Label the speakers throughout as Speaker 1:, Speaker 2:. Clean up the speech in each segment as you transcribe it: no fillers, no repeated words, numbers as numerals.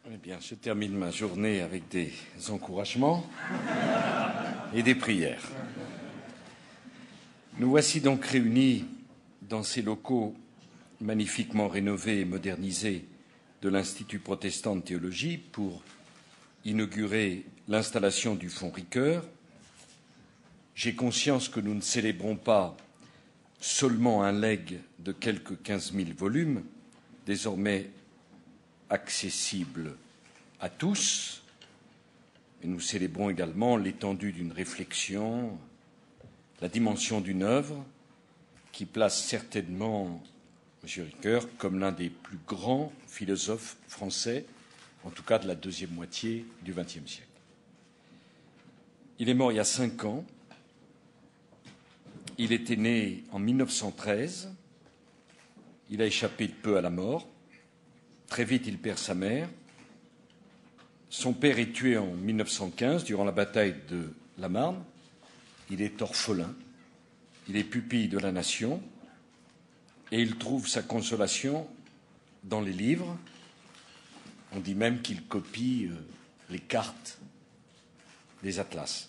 Speaker 1: Eh bien, je termine ma journée avec des encouragements et des prières. Nous voici donc réunis dans ces locaux magnifiquement rénovés et modernisés de l'Institut protestant de théologie pour inaugurer l'installation du Fonds Ricoeur. J'ai conscience que nous ne célébrons pas seulement un legs de quelques 15 000 volumes, désormais accessible à tous, mais nous célébrons également l'étendue d'une réflexion, la dimension d'une œuvre qui place certainement M. Ricoeur comme l'un des plus grands philosophes français, en tout cas de la deuxième moitié du XXe siècle. Il est mort il y a 5 ans. Il était né en 1913. Il a échappé de peu à la mort. Très vite, il perd sa mère. Son père est tué en 1915 durant la bataille de la Marne. Il est orphelin. Il est pupille de la nation. Et il trouve sa consolation dans les livres. On dit même qu'il copie les cartes des atlas.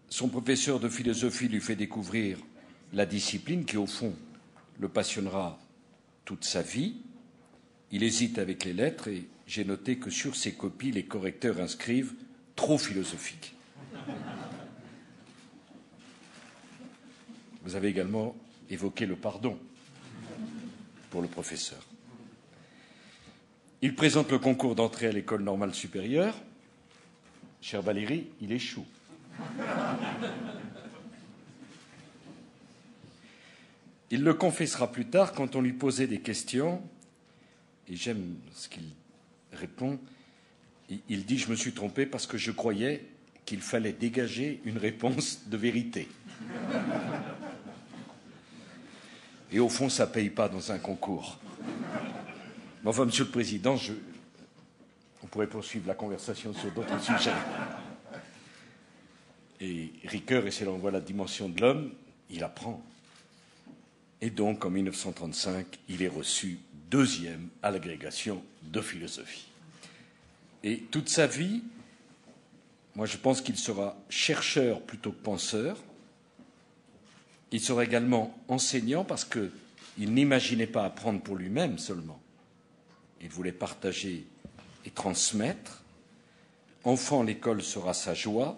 Speaker 1: Son professeur de philosophie lui fait découvrir la discipline qui, au fond, le passionnera toute sa vie. Il hésite avec les lettres et j'ai noté que sur ses copies, les correcteurs inscrivent « trop philosophique ». Vous avez également évoqué le pardon pour le professeur. Il présente le concours d'entrée à l'école normale supérieure. Chère Valérie, il échoue. Il le confessera plus tard quand on lui posait des questions, et j'aime ce qu'il répond. Il dit « Je me suis trompé parce que je croyais qu'il fallait dégager une réponse de vérité. » Et au fond, ça ne paye pas dans un concours. Mais enfin, Monsieur le Président, on pourrait poursuivre la conversation sur d'autres sujets. Et Ricoeur, et c'est là on voit la dimension de l'homme, il apprend. Et donc, en 1935, il est reçu 2e à l'agrégation de philosophie. Et toute sa vie, moi je pense qu'il sera chercheur plutôt que penseur. Il sera également enseignant parce qu'il n'imaginait pas apprendre pour lui-même seulement. Il voulait partager et transmettre. Enfant, l'école sera sa joie,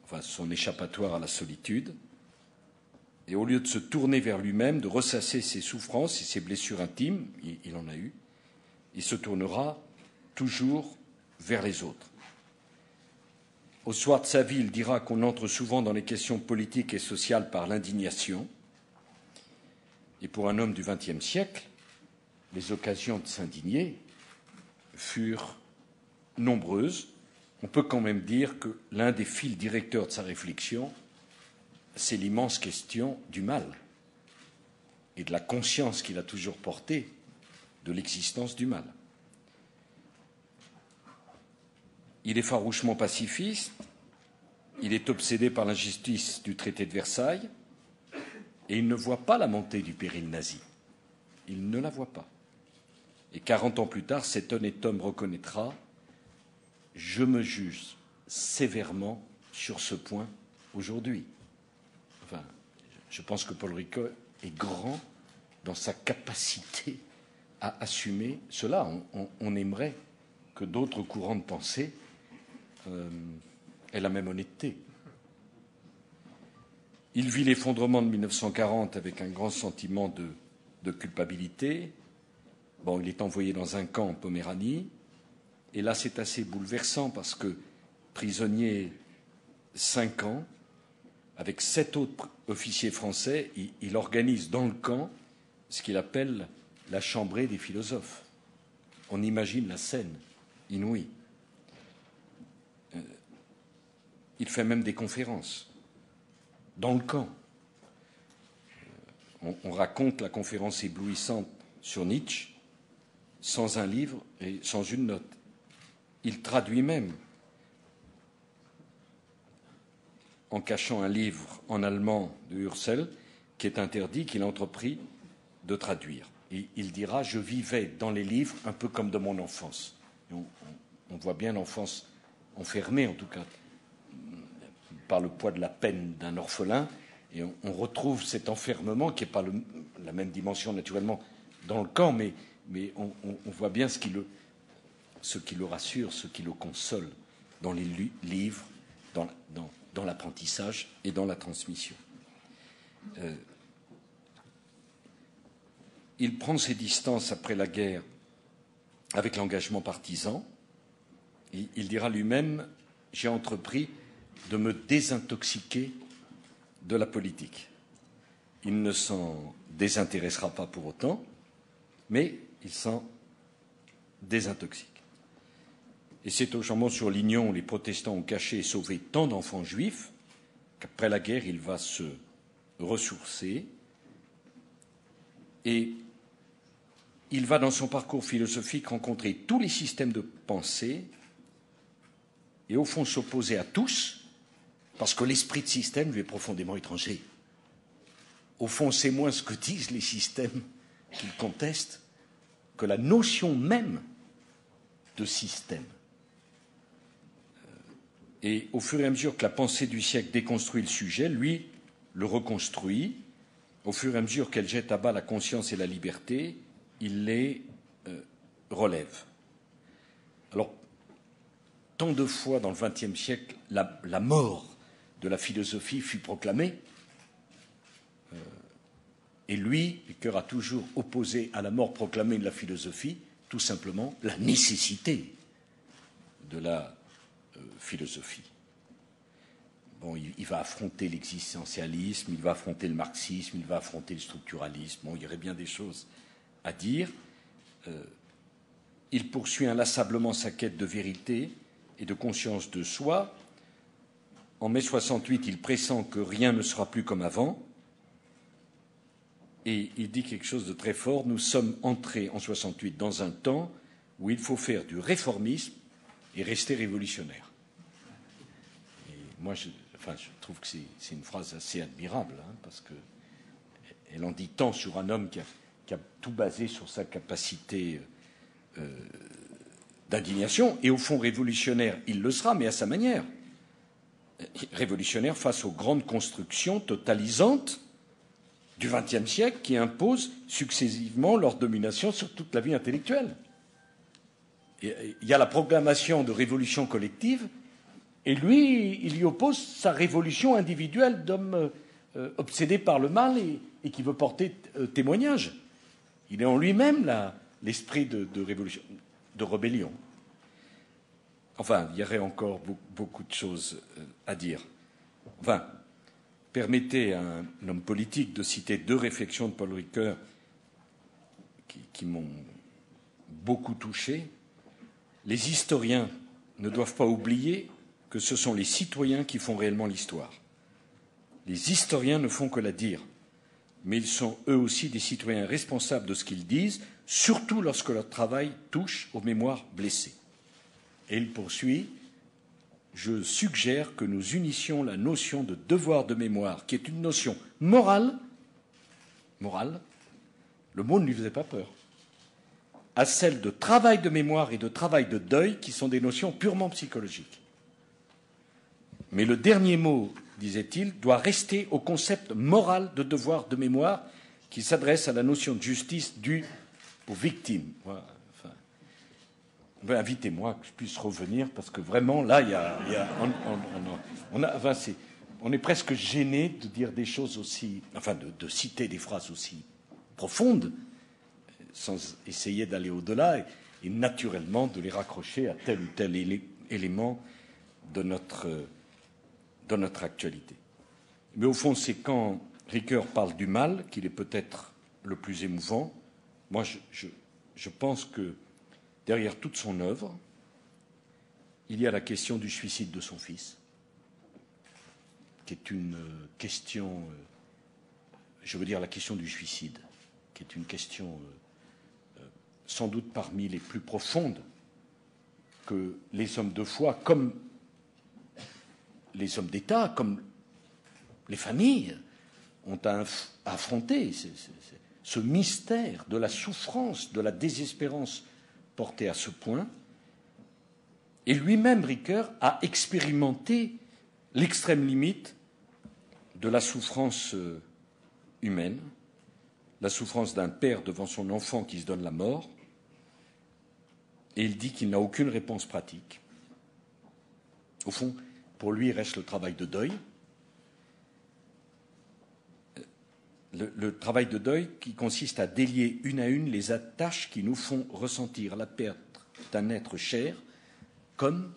Speaker 1: enfin son échappatoire à la solitude. Et au lieu de se tourner vers lui-même, de ressasser ses souffrances et ses blessures intimes, il en a eu, il se tournera toujours vers les autres. Au soir de sa vie, il dira qu'on entre souvent dans les questions politiques et sociales par l'indignation. Et pour un homme du XXe siècle, les occasions de s'indigner furent nombreuses. On peut quand même dire que l'un des fils directeurs de sa réflexion, c'est l'immense question du mal et de la conscience qu'il a toujours portée de l'existence du mal. Il est farouchement pacifiste, il est obsédé par l'injustice du traité de Versailles et il ne voit pas la montée du péril nazi. Il ne la voit pas. Et 40 ans plus tard, cet honnête homme reconnaîtra « Je me juge sévèrement sur ce point aujourd'hui ». Enfin, je pense que Paul Ricoeur est grand dans sa capacité à assumer cela. On aimerait que d'autres courants de pensée aient la même honnêteté. Il vit l'effondrement de 1940 avec un grand sentiment de culpabilité. Bon, il est envoyé dans un camp en Poméranie. Et là, c'est assez bouleversant parce que prisonnier 5 ans, avec 7 autres officiers français, il organise dans le camp ce qu'il appelle la chambrée des philosophes. On imagine la scène inouïe. Il fait même des conférences dans le camp. On raconte la conférence éblouissante sur Nietzsche sans un livre et sans une note. Il traduit même, en cachant un livre en allemand de Husserl, qui est interdit, qu'il a entrepris de traduire. Et il dira « Je vivais dans les livres un peu comme de mon enfance ». On voit bien l'enfance enfermée, en tout cas, par le poids de la peine d'un orphelin. Et on retrouve cet enfermement qui n'est pas la même dimension, naturellement, dans le camp, mais on voit bien ce qui le rassure, ce qui le console dans les livres, dans l'apprentissage et dans la transmission. Il prend ses distances après la guerre avec l'engagement partisan. Il dira lui-même « J'ai entrepris de me désintoxiquer de la politique ». Il ne s'en désintéressera pas pour autant, mais il s'en désintoxique. Et c'est au chambon sur Lignon où les protestants ont caché et sauvé tant d'enfants juifs qu'après la guerre, il va se ressourcer et il va, dans son parcours philosophique, rencontrer tous les systèmes de pensée et, au fond, s'opposer à tous, parce que l'esprit de système lui est profondément étranger. Au fond, c'est moins ce que disent les systèmes qu'il conteste que la notion même de système. Et au fur et à mesure que la pensée du siècle déconstruit le sujet, lui le reconstruit. Au fur et à mesure qu'elle jette à bas la conscience et la liberté, il les relève. Alors, tant de fois dans le XXe siècle, la mort de la philosophie fut proclamée, et lui, Ricoeur a toujours opposé à la mort proclamée de la philosophie, tout simplement, la nécessité de la philosophie. Bon, il va affronter l'existentialisme, il va affronter le marxisme, il va affronter le structuralisme. Bon, il y aurait bien des choses à dire. Il poursuit inlassablement sa quête de vérité et de conscience de soi. En mai 68, il pressent que rien ne sera plus comme avant. Et il dit quelque chose de très fort. Nous sommes entrés en 68 dans un temps où il faut faire du réformisme et rester révolutionnaire. Et moi, je trouve que c'est une phrase assez admirable, parce qu'elle en dit tant sur un homme qui a tout basé sur sa capacité d'indignation. Et au fond, révolutionnaire, il le sera, mais à sa manière. Révolutionnaire face aux grandes constructions totalisantes du XXe siècle qui imposent successivement leur domination sur toute la vie intellectuelle. Et il y a la proclamation de révolution collective, et lui, il y oppose sa révolution individuelle d'homme obsédé par le mal et qui veut porter témoignage. Il est en lui-même l'esprit de révolution, de rébellion. Enfin, il y aurait encore beaucoup de choses à dire. Enfin, permettez à un homme politique de citer deux réflexions de Paul Ricoeur qui m'ont beaucoup touché. Les historiens ne doivent pas oublier que ce sont les citoyens qui font réellement l'histoire. Les historiens ne font que la dire, mais ils sont eux aussi des citoyens responsables de ce qu'ils disent, surtout lorsque leur travail touche aux mémoires blessées. Et il poursuit « Je suggère que nous unissions la notion de devoir de mémoire, qui est une notion morale, le mot ne lui faisait pas peur, à celle de travail de mémoire et de travail de deuil, qui sont des notions purement psychologiques. Mais le dernier mot, disait-il, doit rester au concept moral de devoir de mémoire qui s'adresse à la notion de justice due aux victimes. » Invitez-moi que je puisse revenir, parce que vraiment, là, on est presque gêné de dire des choses aussi, de citer des phrases aussi profondes, sans essayer d'aller au-delà, et naturellement de les raccrocher à tel ou tel élément de notre actualité. Mais au fond, c'est quand Ricoeur parle du mal qu'il est peut-être le plus émouvant. Moi, je pense que derrière toute son œuvre, il y a la question du suicide de son fils, qui est une question, la question du suicide, qui est une question sans doute parmi les plus profondes que les hommes de foi, comme les hommes d'État, comme les familles, ont à affronter. ce mystère de la souffrance, de la désespérance portée à ce point. Et lui-même, Ricoeur, a expérimenté l'extrême limite de la souffrance humaine, la souffrance d'un père devant son enfant qui se donne la mort, et il dit qu'il n'a aucune réponse pratique. Au fond, pour lui, il reste le travail de deuil. Le travail de deuil qui consiste à délier une à une les attaches qui nous font ressentir la perte d'un être cher comme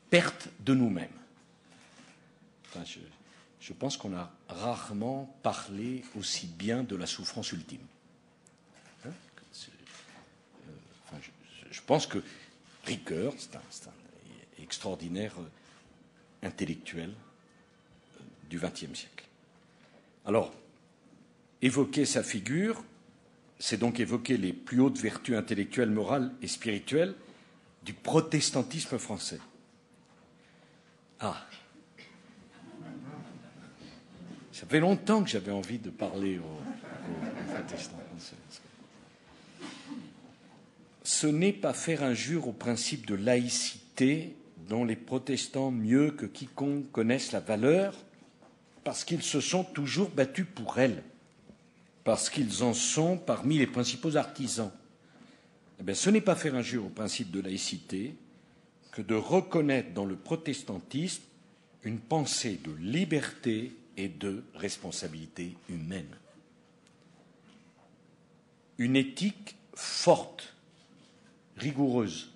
Speaker 1: perte de nous-mêmes. Enfin, je pense qu'on a rarement parlé aussi bien de la souffrance ultime. Hein, je pense que Ricoeur, c'est un extraordinaire intellectuel du XXe siècle. Alors, évoquer sa figure, c'est donc évoquer les plus hautes vertus intellectuelles, morales et spirituelles du protestantisme français. Ah, ça fait longtemps que j'avais envie de parler aux protestants français. Ce n'est pas faire injure au principe de laïcité dont les protestants, mieux que quiconque, connaissent la valeur, parce qu'ils se sont toujours battus pour elle, parce qu'ils en sont parmi les principaux artisans. Eh bien, ce n'est pas faire injure au principe de laïcité que de reconnaître dans le protestantisme une pensée de liberté et de responsabilité humaine. Une éthique forte, rigoureuse,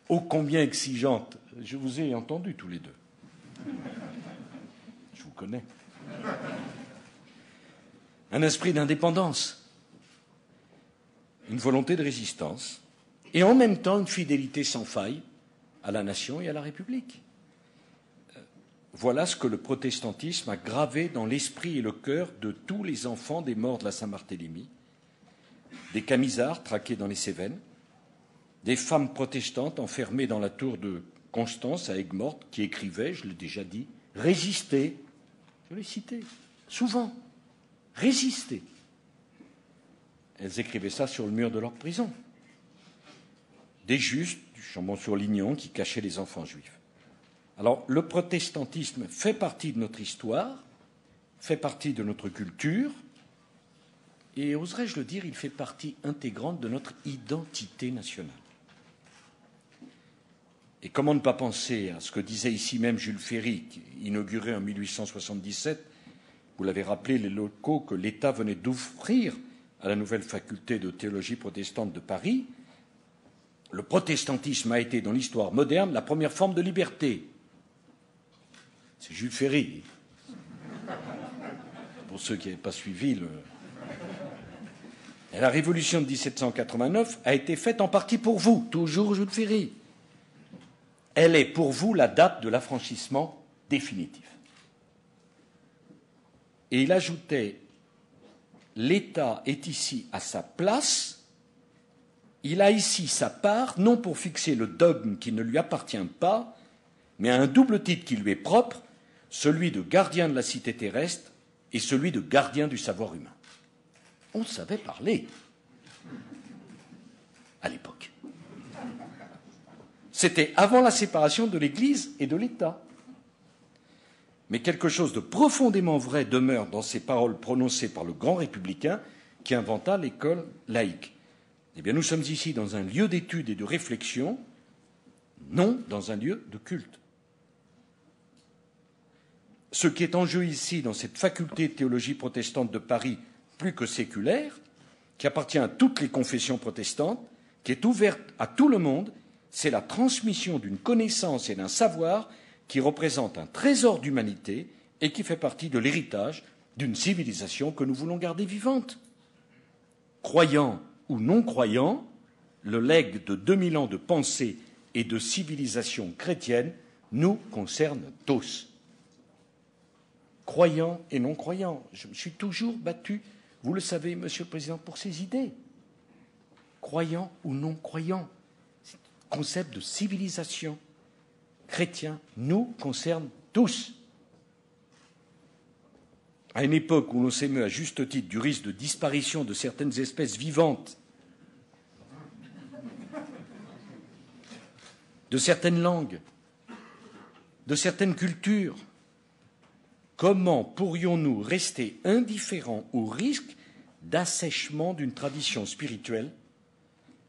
Speaker 1: ô combien exigeante. Je vous ai entendu tous les deux. Je vous connais. Un esprit d'indépendance, une volonté de résistance, et en même temps une fidélité sans faille à la nation et à la République. Voilà ce que le protestantisme a gravé dans l'esprit et le cœur de tous les enfants des morts de la Saint-Barthélemy, des Camisards traqués dans les Cévennes, des femmes protestantes enfermées dans la tour de Constance à Aigues-Mortes qui écrivaient, je l'ai déjà dit, « Résister ». Je l'ai cité souvent. « Résister ». Elles écrivaient ça sur le mur de leur prison. Des justes du Chambon-sur-Lignon qui cachaient les enfants juifs. Alors, le protestantisme fait partie de notre histoire, fait partie de notre culture, et oserais-je le dire, il fait partie intégrante de notre identité nationale. Et comment ne pas penser à ce que disait ici même Jules Ferry, qui inaugurait en 1877, vous l'avez rappelé, les locaux que l'État venait d'offrir à la nouvelle faculté de théologie protestante de Paris. Le protestantisme a été, dans l'histoire moderne, la première forme de liberté. C'est Jules Ferry. Pour ceux qui n'avaient pas suivi Et la révolution de 1789 a été faite en partie pour vous, toujours Jules Ferry. Elle est pour vous la date de l'affranchissement définitif. Et il ajoutait, l'État est ici à sa place, il a ici sa part, non pour fixer le dogme qui ne lui appartient pas, mais à un double titre qui lui est propre, celui de gardien de la cité terrestre et celui de gardien du savoir humain. On savait parler à l'époque. C'était avant la séparation de l'Église et de l'État. Mais quelque chose de profondément vrai demeure dans ces paroles prononcées par le grand républicain qui inventa l'école laïque. Eh bien, nous sommes ici dans un lieu d'étude et de réflexion, non dans un lieu de culte. Ce qui est en jeu ici, dans cette faculté de théologie protestante de Paris, plus que séculaire, qui appartient à toutes les confessions protestantes, qui est ouverte à tout le monde, c'est la transmission d'une connaissance et d'un savoir qui représente un trésor d'humanité et qui fait partie de l'héritage d'une civilisation que nous voulons garder vivante. Croyants ou non croyants, le legs de 2000 ans de pensée et de civilisation chrétienne nous concerne tous. Croyants et non croyants. Je me suis toujours battu, vous le savez, Monsieur le Président, pour ces idées. Croyants ou non croyants. C'est un concept de civilisation chrétien nous concerne tous. à une époque où l'on s'émeut à juste titre du risque de disparition de certaines espèces vivantes, de certaines langues, de certaines cultures, comment pourrions-nous rester indifférents au risque d'assèchement d'une tradition spirituelle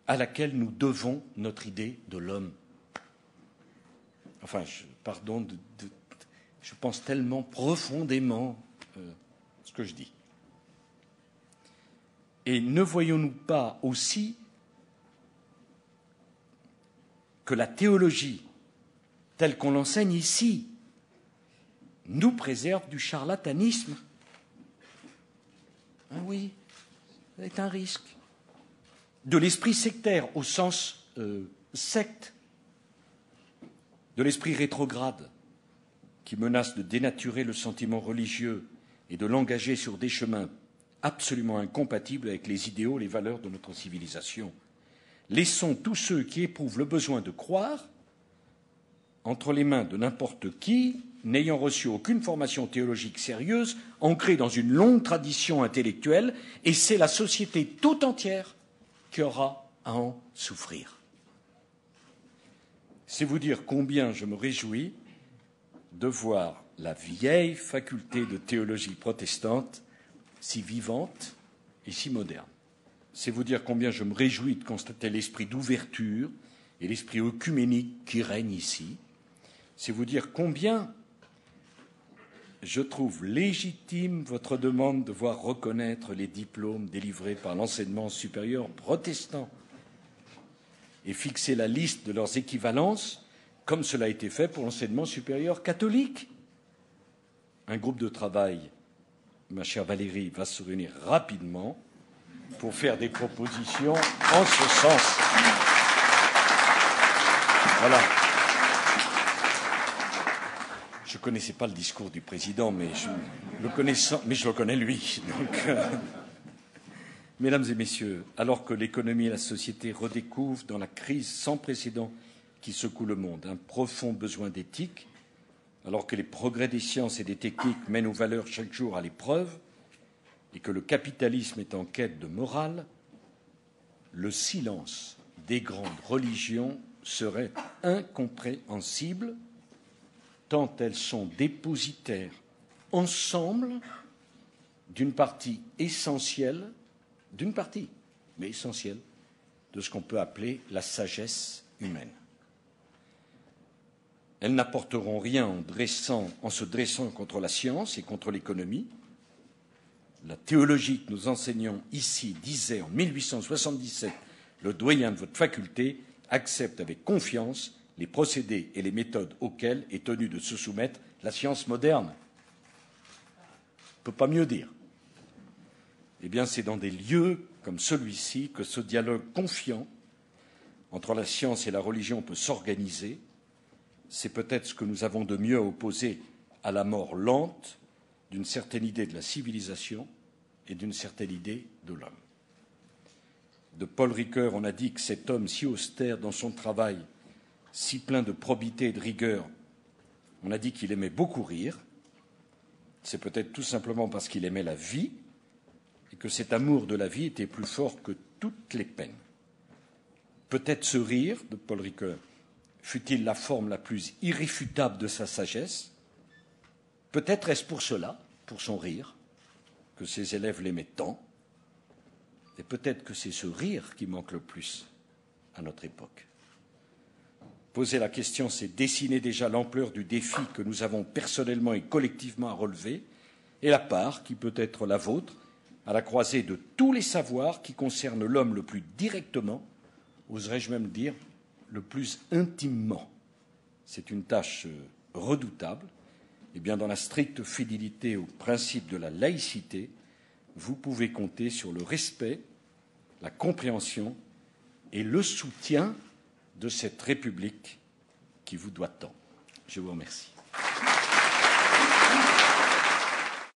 Speaker 1: à laquelle nous devons notre idée de l'homme? Enfin, je pense tellement profondément ce que je dis. Et ne voyons-nous pas aussi que la théologie, telle qu'on l'enseigne ici, nous préserve du charlatanisme? Ah oui, c'est un risque. De l'esprit sectaire au sens secte, de l'esprit rétrograde qui menace de dénaturer le sentiment religieux et de l'engager sur des chemins absolument incompatibles avec les idéaux, les valeurs de notre civilisation. Laissons tous ceux qui éprouvent le besoin de croire entre les mains de n'importe qui, n'ayant reçu aucune formation théologique sérieuse, ancrée dans une longue tradition intellectuelle, et c'est la société tout entière qui aura à en souffrir. C'est vous dire combien je me réjouis de voir la vieille faculté de théologie protestante si vivante et si moderne. C'est vous dire combien je me réjouis de constater l'esprit d'ouverture et l'esprit œcuménique qui règne ici. C'est vous dire combien je trouve légitime votre demande de voir reconnaître les diplômes délivrés par l'enseignement supérieur protestant et fixer la liste de leurs équivalences, comme cela a été fait pour l'enseignement supérieur catholique. Un groupe de travail, ma chère Valérie, va se réunir rapidement pour faire des propositions en ce sens. Voilà. Je ne connaissais pas le discours du président, mais je le connais lui. Donc, mesdames et messieurs, alors que l'économie et la société redécouvrent dans la crise sans précédent qui secoue le monde un profond besoin d'éthique, alors que les progrès des sciences et des techniques mènent aux valeurs chaque jour à l'épreuve et que le capitalisme est en quête de morale, le silence des grandes religions serait incompréhensible tant elles sont dépositaires ensemble d'une partie essentielle, mais essentielle, de ce qu'on peut appeler la sagesse humaine. Elles n'apporteront rien en se dressant contre la science et contre l'économie. La théologie que nous enseignons ici disait en 1877, le doyen de votre faculté accepte avec confiance les procédés et les méthodes auxquels est tenue de se soumettre la science moderne. On ne peut pas mieux dire. Eh bien, c'est dans des lieux comme celui-ci que ce dialogue confiant entre la science et la religion peut s'organiser. C'est peut-être ce que nous avons de mieux à opposer à la mort lente d'une certaine idée de la civilisation et d'une certaine idée de l'homme. De Paul Ricoeur, on a dit que cet homme si austère dans son travail, si plein de probité et de rigueur, on a dit qu'il aimait beaucoup rire. C'est peut-être tout simplement parce qu'il aimait la vie et que cet amour de la vie était plus fort que toutes les peines. Peut-être ce rire de Paul Ricoeur fut-il la forme la plus irréfutable de sa sagesse. Peut-être est-ce pour cela, pour son rire, que ses élèves l'aimaient tant. Et peut-être que c'est ce rire qui manque le plus à notre époque. Poser la question, c'est dessiner déjà l'ampleur du défi que nous avons personnellement et collectivement à relever, et la part qui peut être la vôtre à la croisée de tous les savoirs qui concernent l'homme le plus directement, oserais-je même dire, le plus intimement. C'est une tâche redoutable. Eh bien, dans la stricte fidélité au principe de la laïcité, vous pouvez compter sur le respect, la compréhension et le soutien de cette République qui vous doit tant. Je vous remercie.